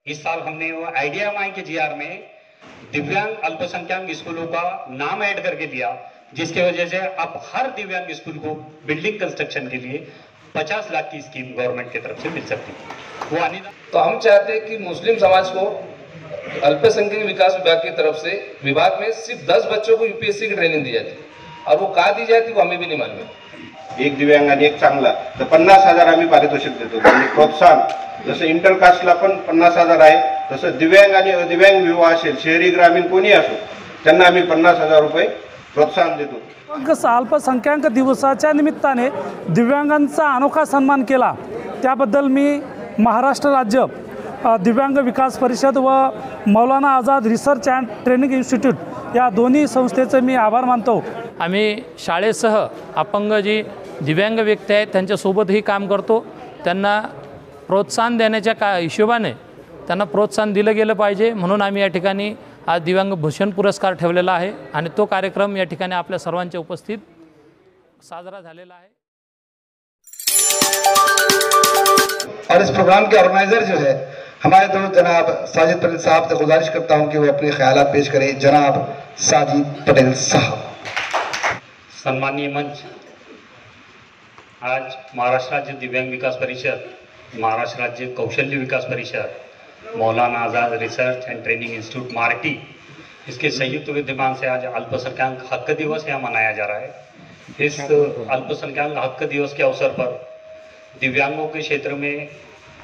इस साल हमने वो IDMI के GR में दिव्यांग अल्पसंख्यक स्कूलों का नाम ऐड करके दिया, जिसकी वजह से अब हर दिव्यांग स्कूल को बिल्डिंग कंस्ट्रक्शन के लिए 50 लाख की स्कीम गवर्नमेंट की तरफ से मिल सकती है। वो अनुदान तो हम चाहते हैं कि मुस्लिम समाज को अल्पसंख्यक विकास विभाग की तरफ से विभाग में सिर्फ 10 बच्चों को UPSC की ट्रेनिंग दी जाती और वो कहाँ दी जाती वो हमें भी नहीं मालूम है। एक दिव्यांग आणि एक चांगला तर 50,000 आम्ही पारितोषिक देतो आणि प्रोत्साहन जसं इंटरकास्टला पण 50,000 आहे, तसं दिव्यांग आणि अदिव्यांग विवाह असेल, शहरी ग्रामीण कोणी असो, त्यांना आम्ही 50,000 रुपये प्रोत्साहन देतो। अल्पसंख्याक दिवसाच्या निमित्ताने दिव्यांगांचा अनोखा सन्मान केला, त्याबद्दल मी महाराष्ट्र राज्य दिव्यांग विकास परिषद व Maulana Azad research and training institute या दोन्ही संस्थेचे मी आभार मानतो। आम्ही शाळेसह अपंग जी दिव्यांग व्यक्ती आहेत त्यांच्यासोबतही काम करतो। त्यांना प्रोत्साहन देण्याच्या हिशोबाने त्यांना प्रोत्साहन दिलं गेलं पाहिजे, म्हणून आम्ही या ठिकाणी आज दिव्यांग भूषण पुरस्कार ठेवलेला आहे आणि तो कार्यक्रम या ठिकाणी आपल्या सर्वांच्या उपस्थित साजरा झालेला आहे। और इस प्रोग्राम के ऑर्गेनाइजर जो है हमारे दोस्त जनाब साजिद पटेल साहब से गुजारिश करता हूं कि वो अपने ख्यालात पेश करें। जनाब साजिद पटेल साहब। सम्मानीय मंच, आज महाराष्ट्र राज्य दिव्यांग विकास परिषद, महाराष्ट्र राज्य कौशल्य विकास परिषद, Maulana Azad research and training institute MARTI, इसके संयुक्त विद्यमान से आज अल्पसंख्यक हक दिवस यहाँ मनाया जा रहा है। इस अल्पसंख्यक हक दिवस के अवसर पर दिव्यांगों के क्षेत्र में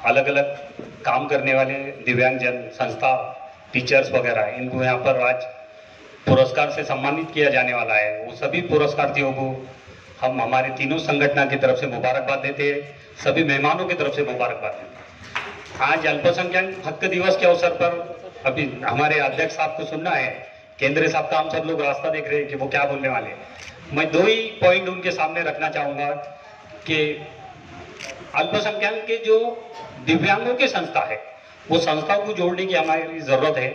अलग अलग काम करने वाले दिव्यांगजन संस्था, टीचर्स वगैरह, इनको यहाँ पर आज पुरस्कार से सम्मानित किया जाने वाला है। वो सभी पुरस्कार्थियों को हम हमारे तीनों संगठनों की तरफ से मुबारकबाद देते हैं, सभी मेहमानों की तरफ से मुबारकबाद देते हैं। आज अल्पसंख्यक हक दिवस के अवसर पर अभी हमारे अध्यक्ष साहब को सुनना है, केंद्र साहब का हम सब लोग रास्ता देख रहे हैं कि वो क्या बोलने वाले हैं। मैं 2 ही पॉइंट उनके सामने रखना चाहूँगा कि अल्पसंख्यक के जो दिव्यांगों की संस्था है, वो संस्थाओं को जोड़ने की हमारी ज़रूरत है।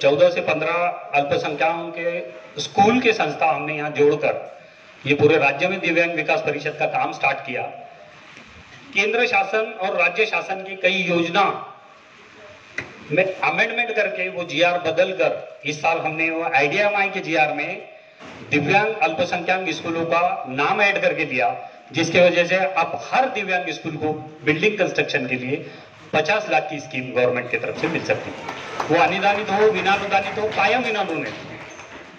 14 से 15 अल्पसंख्यकों के स्कूल के संस्था हमने यहाँ जोड़कर ये पूरे राज्य में दिव्यांग विकास परिषद का काम स्टार्ट किया। केंद्र शासन और राज्य शासन की कई योजना में अमेंडमेंट करके वो GR बदल कर इस साल हमने वो IDMI के GR में दिव्यांग अल्पसंख्यक स्कूलों का नाम ऐड करके दिया, जिसकी वजह से अब हर दिव्यांग स्कूल को बिल्डिंग कंस्ट्रक्शन के लिए 50 लाख की स्कीम गवर्नमेंट की तरफ से मिल सकती है। वो अनुदानित हो, बिना अनुदानित हो, कायम इनाम होने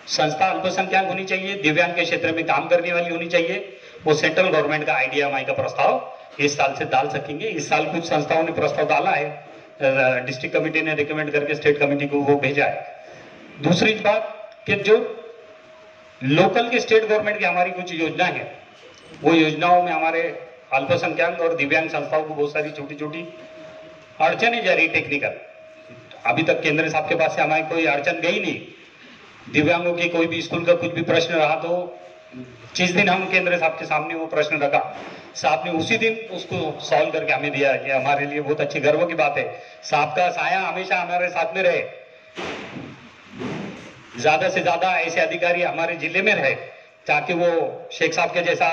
संस्था अल्पसंख्यक होनी चाहिए, दिव्यांग के क्षेत्र में काम करने वाली होनी चाहिए। वो सेंट्रल गवर्नमेंट का IDMI का प्रस्ताव इस साल से डाल सकेंगे। इस साल कुछ संस्थाओं ने प्रस्ताव डाला है, डिस्ट्रिक्ट कमेटी ने रिकमेंड करके स्टेट कमेटी को वो भेजा है। दूसरी बात कि जो लोकल के स्टेट गवर्नमेंट की हमारी कुछ योजना है, वो योजनाओं में हमारे अल्पसंख्यक और दिव्यांग संस्थाओं को बहुत सारी छोटी छोटी अड़चनें जा रही टेक्निकल। अभी तक केंद्र साहब के पास से हमारी कोई अड़चन गई नहीं। दिव्यांगों की कोई भी स्कूल का कुछ भी प्रश्न रहा तो जिस दिन हम केंद्र साहब के सामने वो प्रश्न रखा, साहब ने उसी दिन उसको सॉल्व करके हमें दिया। कि हमारे लिए बहुत अच्छी गर्व की बात है। साहब का साया हमेशा हमारे साथ में रहे, ज्यादा से ज्यादा ऐसे अधिकारी हमारे जिले में रहे, ताकि वो शेख साहब के जैसा,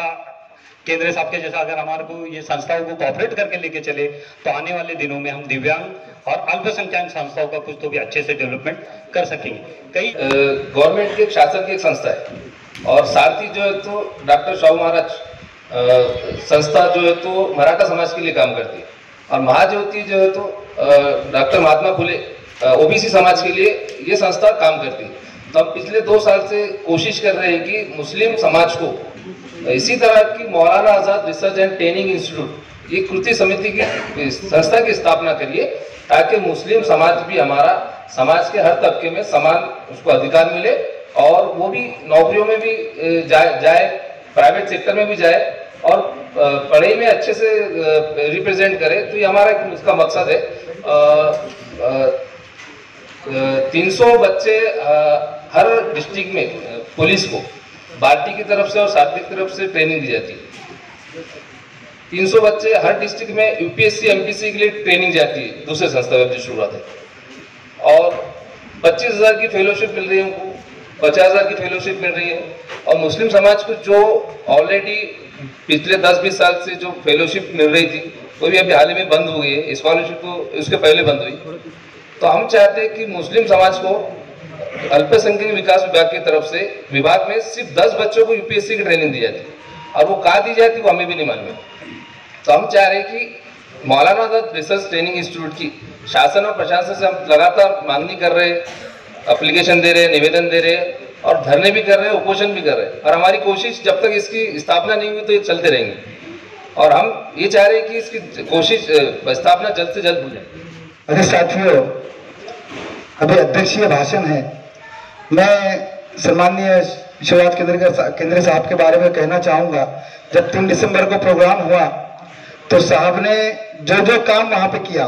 केंद्र साहब के जैसा अगर हमारे को ये संस्थाओं को कोऑपरेट करके लेके चले तो आने वाले दिनों में हम दिव्यांग और अल्पसंख्यक संस्थाओं का कुछ तो भी अच्छे से डेवलपमेंट कर सकेंगे। कई गवर्नमेंट के शासन की एक संस्था है और साथ ही जो है तो डॉक्टर शाहू महाराज संस्था जो है तो मराठा समाज के लिए काम करती है और महाज्योति जो है तो डॉक्टर महात्मा फुले OBC समाज के लिए ये संस्था काम करती है। तो हम पिछले 2 साल से कोशिश कर रहे हैं कि मुस्लिम समाज को इसी तरह की मौलाना Azad research and training institute, ये कृति समिति की संस्था की स्थापना करिए, ताकि मुस्लिम समाज भी हमारा समाज के हर तबके में समान उसको अधिकार मिले और वो भी नौकरियों में भी जाए, प्राइवेट सेक्टर में भी जाए और पढ़ाई में अच्छे से रिप्रेजेंट करे। तो ये हमारा उसका मकसद है। 300 बच्चे हर डिस्ट्रिक्ट में पुलिस को बाल्टी की तरफ से और सार्वजनिक तरफ से ट्रेनिंग दी जाती है। 300 बच्चे हर डिस्ट्रिक्ट में UPSC MPC के लिए ट्रेनिंग जाती है, दूसरे संस्था में शुरुआत है। और 25,000 की फेलोशिप मिल रही है उनको, 50,000 की फेलोशिप मिल रही है। और मुस्लिम समाज को जो ऑलरेडी पिछले 10-20 साल से जो फेलोशिप मिल रही थी वो भी अभी हाल ही में बंद हो गई है। स्कॉलरशिप तो उसके पहले बंद हुई। तो हम चाहते हैं कि मुस्लिम समाज को अल्पसंख्यक विकास विभाग की तरफ से विभाग में सिर्फ 10 बच्चों को यूपीएससी की ट्रेनिंग दी जाती और वो कहाँ दी जाती वो हमें भी नहीं मालूम है। तो हम चाह रहे हैं कि Maulana Azad research training institute की शासन और प्रशासन से हम लगातार मांगनी कर रहे हैं, एप्लीकेशन दे रहे हैं, निवेदन दे रहे हैं और धरने भी कर रहे हैं, उपोषण भी कर रहे हैं। और हमारी कोशिश जब तक इसकी स्थापना नहीं हुई तो ये चलते रहेंगे और हम ये चाह रहे हैं कि इसकी कोशिश स्थापना जल्द से जल्द हो जाए। अरे साथियों, अभी अध्यक्षीय भाषण है। मैं सम्माननीय शिवराज केंद्र साहब के बारे में कहना चाहूँगा, जब 3 दिसंबर को प्रोग्राम हुआ तो साहब ने जो जो काम वहाँ पे किया,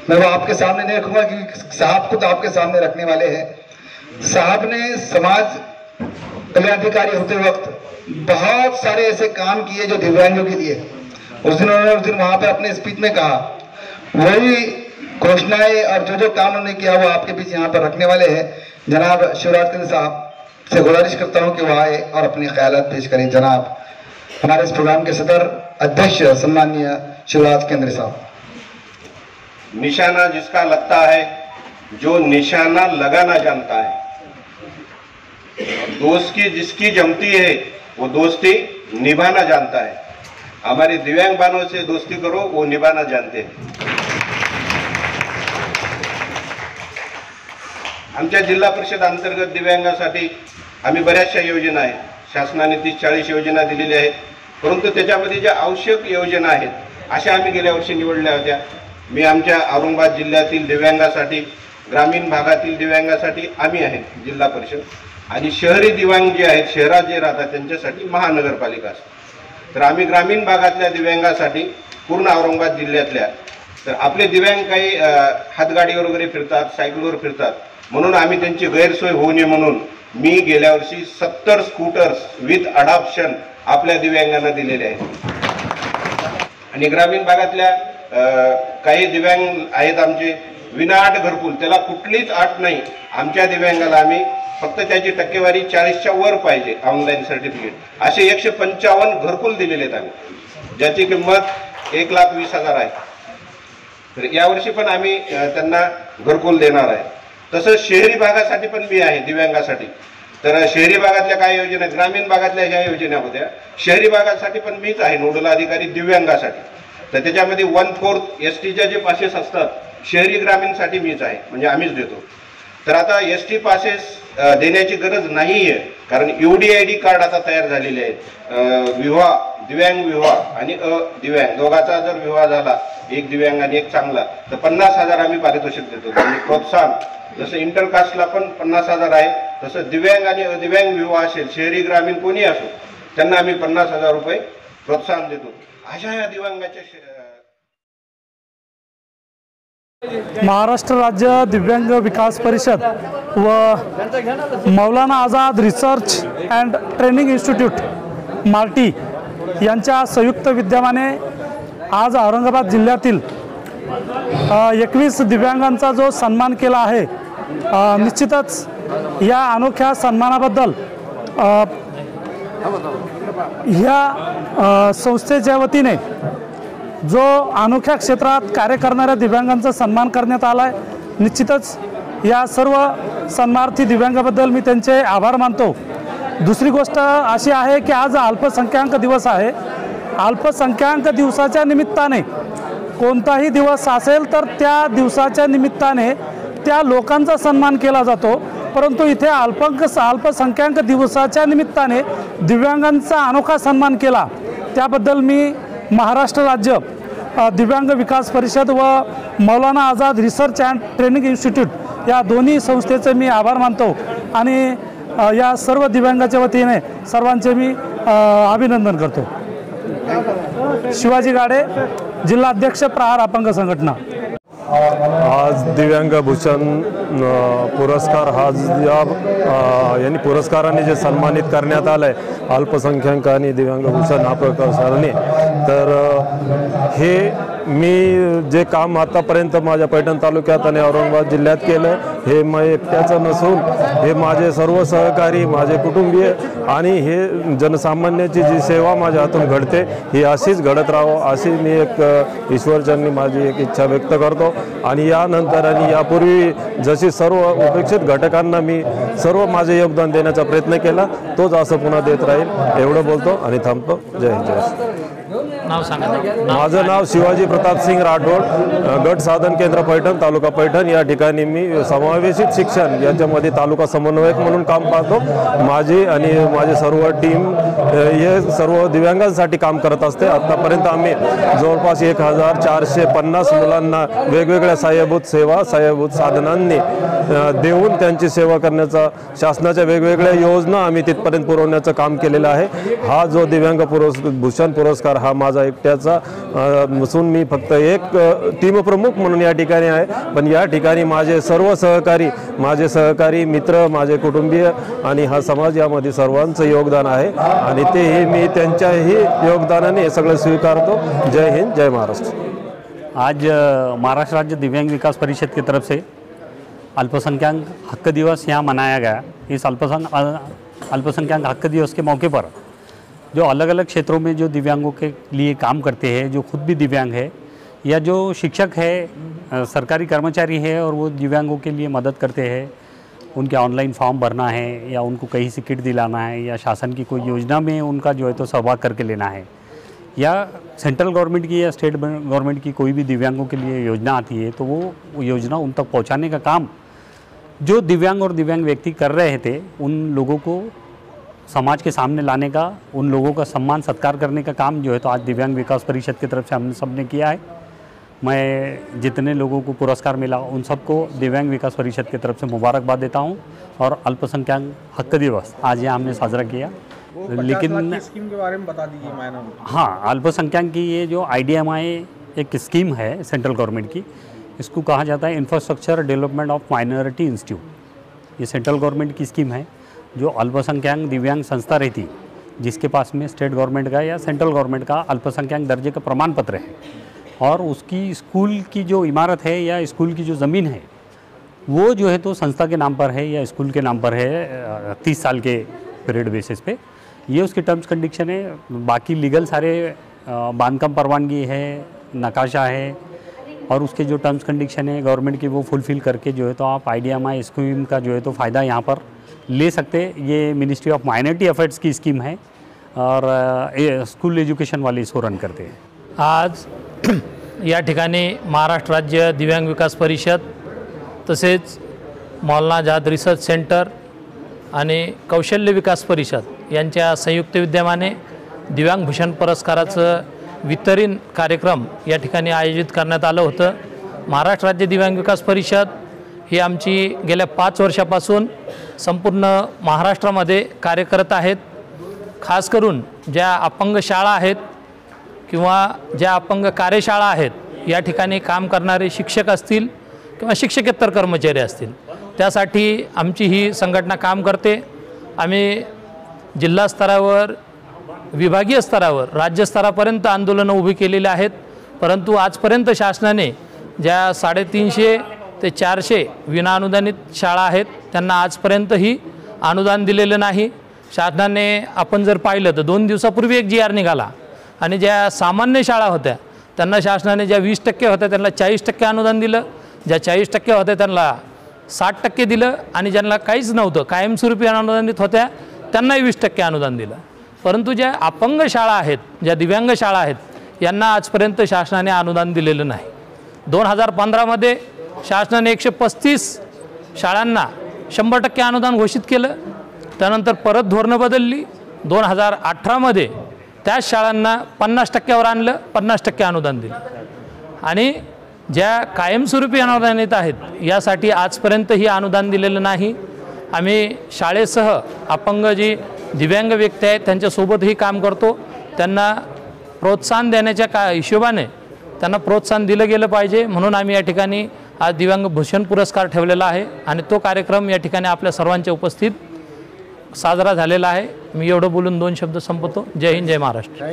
मैं वो आपके सामने नहीं रखूँगा कि साहब खुद आपके सामने रखने वाले हैं। साहब ने समाज कल्याणाधिकारी होते वक्त बहुत सारे ऐसे काम किए जो दिव्यांगों के लिए। उस दिन वहाँ पे अपने स्पीच में कहा, वही घोषणाएं और जो जो काम उन्होंने किया वो आपके बीच यहाँ पर रखने वाले हैं। जनाब शिवराज केंद्र साहब से गुजारिश करता हूँ कि वो आए और अपने ख्यालात पेश करें। जनाब हमारे इस प्रोग्राम के सदर अध्यक्ष सम्माननीय शिवराज केंद्र साहब। निशाना जिसका लगता है, जो निशाना लगाना जानता है, दोस्ती जिसकी जमती है वो दोस्ती निभाना जानता है। हमारे दिव्यांग बांधवों से दोस्ती करो, वो निभाना जानते हैं। आमच्या जिल्हा परिषद अंतर्गत दिव्यांगासाठी आम्ही बऱ्याचशा योजना आहेत, शासनाने 30-40 योजना दिलेल्या आहेत, परंतु त्याच्यामध्ये ज्या आवश्यक योजना आहेत अशा आम्ही गेल्या वर्षी निवडल्या होत्या। मी आमच्या औरंगाबाद जिल्ह्यातील दिव्यांगासाठी, ग्रामीण भागातील दिव्यांगासाठी आम्ही आहेत जिल्हा परिषद, आणि शहरी दिव्यांग जे आहेत, शहरात जे राहतात त्यांच्यासाठी महानगरपालिका असते। तर आम्ही ग्रामीण भागातल्या दिव्यांगासाठी पूर्ण औरंगाबाद जिल्ह्यातल्या, तर आपले दिव्यांग काही हातगाडीवर वगैरे फिरतात, सायकलवर फिरतात, म्हणून आम्ही त्यांची गैरसोय होऊ नये म्हणून मी गेल्या वर्षी 70 स्कूटर्स विथ अडॉप्शन आपल्या दिव्यांगांना दिलेले आहेत। आणि ग्रामीण भागातल्या काही दिव्यांग आहेत आमचे, विनाअट घरकुल, त्याला कुठलीच अट नाही, आमच्या दिव्यांगाला आम्ही फक्त त्याची टक्केवारी 40च्या वर पाहिजे, ऑनलाईन सर्टिफिकेट, असे 155 घरकुल दिलेले आहेत आम्ही, ज्याची किंमत 1,20,000 आहे। तर यावर्षी पण आम्ही त्यांना घरकुल देणार आहे। तसंच शहरी भागासाठी पण मी आहे दिव्यांगासाठी। तर शहरी भागातल्या काही योजना, ग्रामीण भागातल्या ज्या योजना होत्या, शहरी भागासाठी पण मीच आहे नोडल अधिकारी दिव्यांगासाठी। तर त्याच्यामध्ये 1/4 एसटीच्या जे पासेस असतात शहरी ग्रामीणसाठी मीच आहे, म्हणजे आम्हीच देतो। तर आता एसटी पासेस देण्याची गरज नाही आहे, कारण UDID कार्ड आता तयार झालेले आहेत। विवाह, दिव्यांग विवाह आणि अदिव्यांग दोघाचा जर विवाह झाला, एक दिव्यांग आणि एक चांगला, तर 50,000 आम्ही पारितोषिक देतो, म्हणजे प्रोत्साहन। जसं इंटरकास्टला पण 50,000 आहे, तसं दिव्यांग आणि अदिव्यांग विवाह असेल, शहरी ग्रामीण कोणी असो, त्यांना आम्ही 50,000 रुपये प्रोत्साहन देतो। अशा या दिव्यांगाच्या महाराष्ट्र राज्य दिव्यांग विकास परिषद व Maulana Azad research and training institute MARTI यांच्या संयुक्त विद्यमाने आज औरंगाबाद जिल्ह्यातील 21 दिव्यांगांचा जो सन्मान केला आहे, निश्चितच या अनोख्या सन्मानाबद्दल ह्या संस्थेच्या वतीने जो अनोख्या क्षेत्रात कार्य करणाऱ्या दिव्यांगांचा सन्मान करण्यात आला आहे, निश्चितच या सर्व सन्मानार्थी दिव्यांगाबद्दल मी त्यांचे आभार मानतो। दुसरी गोष्ट अशी आहे की आज अल्पसंख्याक दिवस आहे। अल्पसंख्याक दिवसाच्या निमित्ताने कोणताही दिवस असेल तर त्या दिवसाच्या निमित्ताने त्या लोकांचा सन्मान केला जातो, परंतु इथे अल्पसंख्याक दिवसाच्या निमित्ताने दिव्यांगांचा अनोखा सन्मान केला, त्याबद्दल मी महाराष्ट्र राज्य दिव्यांग विकास परिषद व Maulana Azad research and training institute या दोन्ही संस्थेचे मी आभार मानतो आणि या सर्व दिव्यांगाच्या वतीने सर्वांचे मी अभिनंदन करतो। शिवाजी गाडे, जिल्हा अध्यक्ष प्रहार अपंग संघटना। आज दिव्यांग भूषण पुरस्कार यांनी पुरस्काराने जे सन्मानित करण्यात आलं आहे अल्पसंख्याक आणि दिव्यांग भूषण हा प्रकाराने, तर हे मी जे काम आतापर्यंत माझ्या पैठण तालुक्यात आणि औरंगाबाद जिल्ह्यात केलं हे मी एकट्याचं नसून हे माझे सर्व सहकारी, माझे कुटुंबीय आणि हे जनसामान्याची जी सेवा माझ्या हातून घडते ही अशीच घडत राहावं अशी मी एक ईश्वरचरणी माझी एक इच्छा व्यक्त करतो। आणि यानंतर आणि यापूर्वी जशी सर्व उपेक्षित घटकांना मी सर्व माझे योगदान देण्याचा प्रयत्न केला तोच असं पुन्हा देत राहील एवढं बोलतो आणि थांबतो। जय हिंद जय। नाव सांगा। माझं नाव शिवाजी प्रताप सिंग राठोड, गट साधन केंद्र पैठण, तालुका पैठण या ठिकाणी मी समावेशित शिक्षण याच्यामध्ये तालुका समन्वयक म्हणून काम पाहतो। माझी आणि माझे सर्व टीम हे सर्व दिव्यांगांसाठी काम करत असते। आतापर्यंत आम्ही जवळपास 1450 मुलांना वेगवेगळ्या सहाय्यभूत सेवा, सहाय्यभूत साधनांनी देऊन त्यांची सेवा करण्याचा शासनाच्या वेगवेगळ्या योजना आम्ही तिथपर्यंत पुरवण्याचं काम केलेलं आहे। हा जो दिव्यांग भूषण पुरस्कार हा माझा एकट्याचा नसून मी फक्त एक टीम प्रमुख म्हणून या ठिकाणी आहे, पण या ठिकाणी माझे सर्व सहकारी, माझे सहकारी मित्र, माझे कुटुंबीय आणि हा समाज यामध्ये सर्वांचं योगदान आहे आणि तेही मी त्यांच्याही योगदानाने हे सगळं स्वीकारतो। जय हिंद जय महाराष्ट्र। आज महाराष्ट्र राज्य दिव्यांग विकास परिषद की तरफ से अल्पसंख्यक हक दिवस यहाँ मनाया गया। इस अल्पसंख्यक हक दिवस के मौके पर जो अलग अलग क्षेत्रों में जो दिव्यांगों के लिए काम करते हैं, जो खुद भी दिव्यांग है या जो शिक्षक है, सरकारी कर्मचारी है और वो दिव्यांगों के लिए मदद करते हैं, उनके ऑनलाइन फॉर्म भरना है या उनको कहीं से किट दिलाना है या शासन की कोई योजना में उनका जो है तो सहभाग करके लेना है या सेंट्रल गवर्नमेंट की या स्टेट गवर्नमेंट की कोई भी दिव्यांगों के लिए योजना आती है तो वो योजना उन तक पहुंचाने का काम जो दिव्यांग और दिव्यांग व्यक्ति कर रहे थे, उन लोगों को समाज के सामने लाने का, उन लोगों का सम्मान सत्कार करने का काम जो है तो आज दिव्यांग विकास परिषद की तरफ से हमने सबने किया है। मैं जितने लोगों को पुरस्कार मिला उन सबको दिव्यांग विकास परिषद की तरफ से मुबारकबाद देता हूं और अल्पसंख्यक हक दिवस आज यहाँ हमने साजरा किया। लेकिन स्कीम के बारे में बता दीजिए मैडम। हाँ, अल्पसंख्यक की ये जो IDMI एक स्कीम है सेंट्रल गवर्नमेंट की, इसको कहा जाता है infrastructure development of minority institute. ये सेंट्रल गवर्नमेंट की स्कीम है जो अल्पसंख्यक दिव्यांग संस्था रहती जिसके पास में स्टेट गवर्नमेंट का या सेंट्रल गवर्नमेंट का अल्पसंख्यक दर्जे का प्रमाण पत्र है और उसकी स्कूल की जो इमारत है या स्कूल की जो ज़मीन है वो जो है तो संस्था के नाम पर है या स्कूल के नाम पर है 30 साल के पीरियड बेसिस पे। ये उसकी टर्म्स कंडीशन है। बाकी लीगल सारे बांधकाम परवानगी है, नकाशा है और उसके जो टर्म्स कंडीशन है गवर्नमेंट की वो फुलफ़िल करके जो है तो आप IDMI स्कीम का जो है तो फ़ायदा यहाँ पर ले सकते। ये मिनिस्ट्री ऑफ माइनॉरिटी अफेयर्स की स्कीम है और स्कूल एजुकेशन वाले इसको रन करते हैं। आज या ठिकाणी महाराष्ट्र राज्य दिव्यांग विकास परिषद तसेच मौलाना आझाद रिसर्च सेंटर आणि कौशल्य विकास परिषद यांच्या संयुक्त विद्यमाने दिव्यांग भूषण पुरस्काराचं वितरण कार्यक्रम या ठिकाणी आयोजित करण्यात आलं होतं। महाराष्ट्र राज्य दिव्यांग विकास परिषद ही आमची गेल्या 5 वर्षापासून संपूर्ण महाराष्ट्रामध्ये कार्य करत आहेत। खास करून ज्या अपंग शाळा आहेत किंवा ज्या अपंग कार्यशाळा आहेत या ठिकाणी काम करणारे शिक्षक असतील किंवा शिक्षकेतर कर्मचारी असतील त्यासाठी आमची ही संघटना काम करते। आम्ही जिल्हा स्तरावर, विभागीय स्तरावर, राज्य स्तरापर्यंत आंदोलनं उभी केलेली आहेत, परंतु आजपर्यंत शासनाने ज्या 350 ते 400 विनाअनुदानित शाळा आहेत त्यांना आजपर्यंतही अनुदान दिलेलं नाही। शासनाने आपण जर पाहिलं तर 2 दिवसापूर्वी एक GR निघाला आणि ज्या सामान्य शाळा होत्या त्यांना शासनाने ज्या 20% होत्या त्यांना 40% अनुदान दिलं, ज्या 40% होत्या त्यांना 60% दिलं आणि ज्यांना काहीच नव्हतं कायमस्वरूपी अनुदानित होत्या त्यांनाही 20% अनुदान दिलं। परंतु ज्या अपंग शाळा आहेत, ज्या दिव्यांग शाळा आहेत यांना आजपर्यंत शासनाने अनुदान दिलेलं नाही। 2015 मध्ये शासनाने 135 शाळांना 100% अनुदान घोषित केलं, त्यानंतर परत धोरणं बदलली। 2018 मध्ये त्याच शाळांना 50% वर आणलं, 50% अनुदान दिलं आणि ज्या कायमस्वरूपी अनुदानित आहेत यासाठी आजपर्यंतही अनुदान दिलेलं नाही। आम्ही शाळेसह अपंग जी दिव्यांग व्यक्ती आहेत त्यांच्यासोबतही काम करतो। त्यांना प्रोत्साहन देण्याच्या हिशोबाने त्यांना प्रोत्साहन दिलं गेलं पाहिजे म्हणून आम्ही या ठिकाणी आज दिव्यांग भूषण पुरस्कार ठेवलेला आहे आणि तो कार्यक्रम या ठिकाणी आपल्या सर्वांच्या उपस्थित साजरा झालेला आहे। मी एवढं बोलून 2 शब्द संपवतो। जय हिंद जय महाराष्ट्र।